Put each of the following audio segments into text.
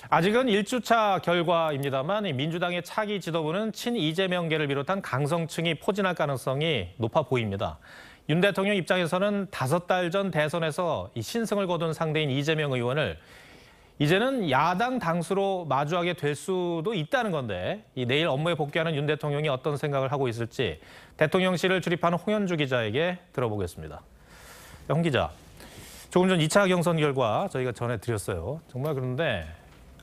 아직은 1주차 결과입니다만 민주당의 차기 지도부는 친 이재명계를 비롯한 강성층이 포진할 가능성이 높아 보입니다. 윤 대통령 입장에서는 5달 전 대선에서 신승을 거둔 상대인 이재명 의원을 이제는 야당 당수로 마주하게 될 수도 있다는 건데 내일 업무에 복귀하는 윤 대통령이 어떤 생각을 하고 있을지 대통령실을 출입하는 홍현주 기자에게 들어보겠습니다. 홍 기자, 조금 전 2차 경선 결과 저희가 전해드렸어요. 정말 그런데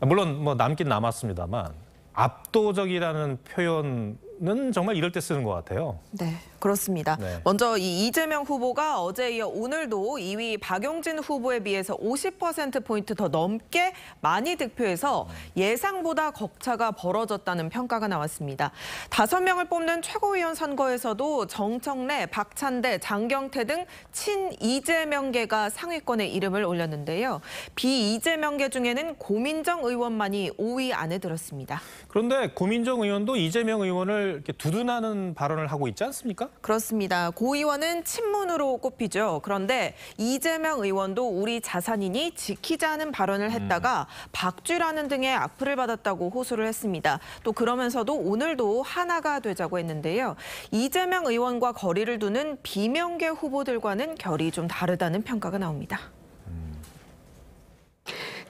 물론 남긴 남았습니다만 압도적이라는 표현은 정말 이럴 때 쓰는 것 같아요. 네, 그렇습니다. 네. 먼저 이 이재명 후보가 어제 이어 오늘도 2위 박용진 후보에 비해서 50%포인트 더 넘게 많이 득표해서 예상보다 격차가 벌어졌다는 평가가 나왔습니다. 5명을 뽑는 최고위원 선거에서도 정청래, 박찬대, 장경태 등 친이재명계가 상위권에 이름을 올렸는데요. 비이재명계 중에는 고민정 의원만이 5위 안에 들었습니다. 그런데 고민정 의원도 이재명 의원을 이렇게 두둔하는 발언을 하고 있지 않습니까? 그렇습니다. 고 의원은 친문으로 꼽히죠. 그런데 이재명 의원도 우리 자산이니 지키자는 발언을 했다가 박쥐라는 등의 악플을 받았다고 호소를 했습니다. 또 그러면서도 오늘도 하나가 되자고 했는데요. 이재명 의원과 거리를 두는 비명계 후보들과는 결이 좀 다르다는 평가가 나옵니다.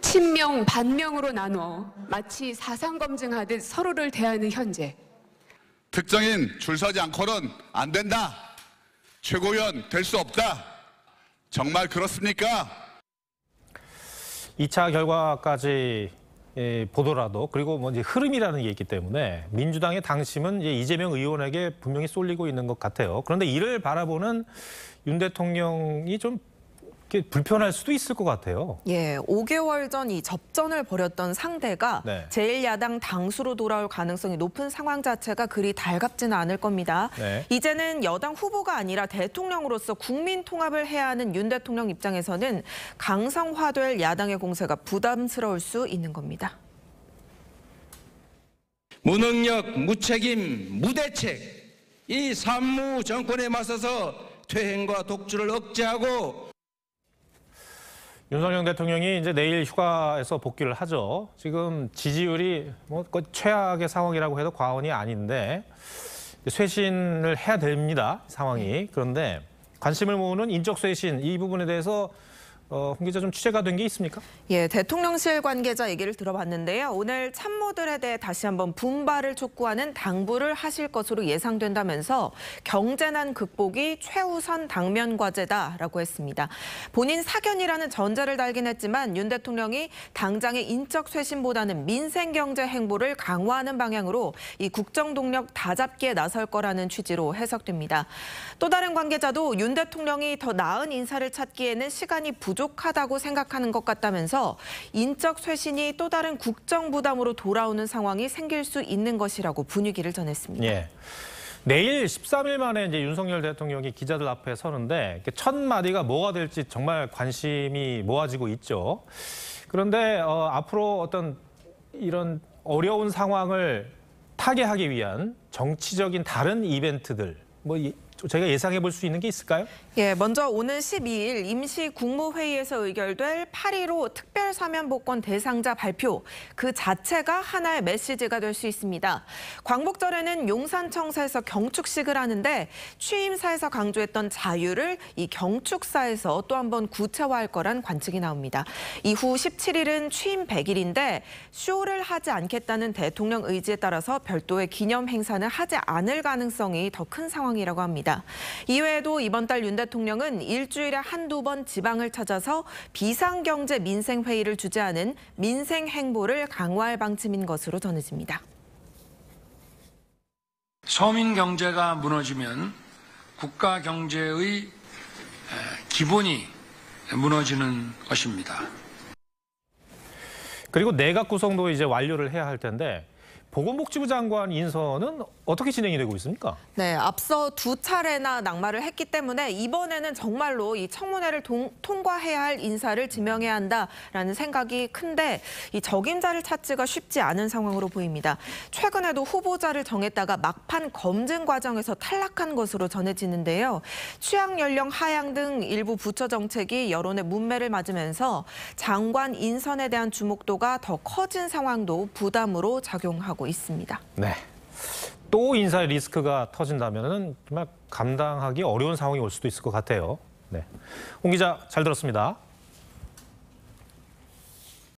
친명, 반명으로 나눠 마치 사상검증하듯 서로를 대하는 현재. 특정인 줄 서지 않고는 안 된다. 최고위원 될 수 없다. 정말 그렇습니까? 2차 결과까지 보더라도 그리고 이제 흐름이라는 게 있기 때문에 민주당의 당심은 이제 이재명 의원에게 분명히 쏠리고 있는 것 같아요. 그런데 이를 바라보는 윤 대통령이 좀 불편할 수도 있을 것 같아요. 예, 5개월 전 이 접전을 벌였던 상대가 네. 제1야당 당수로 돌아올 가능성이 높은 상황 자체가 그리 달갑지는 않을 겁니다. 네. 이제는 여당 후보가 아니라 대통령으로서 국민 통합을 해야 하는 윤 대통령 입장에서는 강성화될 야당의 공세가 부담스러울 수 있는 겁니다. 무능력, 무책임, 무대책, 이 산무 정권에 맞서서 퇴행과 독주를 억제하고 윤석열 대통령이 이제 내일 휴가에서 복귀를 하죠. 지금 지지율이 최악의 상황이라고 해도 과언이 아닌데 쇄신을 해야 됩니다. 상황이. 그런데 관심을 모으는 인적 쇄신 이 부분에 대해서 홍 기자 좀 취재가 된 게 있습니까? 예, 대통령실 관계자 얘기를 들어봤는데요. 오늘 참모들에 대해 다시 한번 분발을 촉구하는 당부를 하실 것으로 예상된다면서 경제난 극복이 최우선 당면 과제다라고 했습니다. 본인 사견이라는 전제를 달긴 했지만 윤 대통령이 당장의 인적 쇄신보다는 민생 경제 행보를 강화하는 방향으로 이 국정 동력 다잡기에 나설 거라는 취지로 해석됩니다. 또 다른 관계자도 윤 대통령이 더 나은 인사를 찾기에는 시간이 부족하다고 생각하는 것 같다면서 인적 쇄신이 또 다른 국정 부담으로 돌아오는 상황이 생길 수 있는 것이라고 분위기를 전했습니다. 예. 내일 13일 만에 이제 윤석열 대통령이 기자들 앞에 서는데 첫 마디가 뭐가 될지 정말 관심이 모아지고 있죠. 그런데 앞으로 어떤 이런 어려운 상황을 타개하기 위한 정치적인 다른 이벤트들 저희가 예상해 볼 수 있는 게 있을까요? 예, 먼저 오는 12일 임시 국무회의에서 의결될 8.15 특별사면복권 대상자 발표 그 자체가 하나의 메시지가 될 수 있습니다. 광복절에는 용산청사에서 경축식을 하는데 취임사에서 강조했던 자유를 이 경축사에서 또 한 번 구체화할 거란 관측이 나옵니다. 이후 17일은 취임 100일인데 쇼를 하지 않겠다는 대통령 의지에 따라서 별도의 기념 행사는 하지 않을 가능성이 더 큰 상황이라고 합니다. 이외에도 이번 달 윤 대통령은 일주일에 한두 번 지방을 찾아서 비상경제 민생회의를 주재하는 민생행보를 강화할 방침인 것으로 전해집니다. 서민 경제가 무너지면 국가 경제의 기본이 무너지는 것입니다. 그리고 내각 구성도 이제 완료를 해야 할 텐데 보건복지부 장관 인선은 어떻게 진행이 되고 있습니까? 네, 앞서 2차례나 낙마를 했기 때문에 이번에는 정말로 이 청문회를 통과해야 할 인사를 지명해야 한다라는 생각이 큰데 이 적임자를 찾기가 쉽지 않은 상황으로 보입니다. 최근에도 후보자를 정했다가 막판 검증 과정에서 탈락한 것으로 전해지는데요. 취약 연령 하향 등 일부 부처 정책이 여론의 문매를 맞으면서 장관 인선에 대한 주목도가 더 커진 상황도 부담으로 작용하고 있습니다. 네. 또 인사의 리스크가 터진다면 정말 감당하기 어려운 상황이 올 수도 있을 것 같아요. 네. 홍 기자, 잘 들었습니다.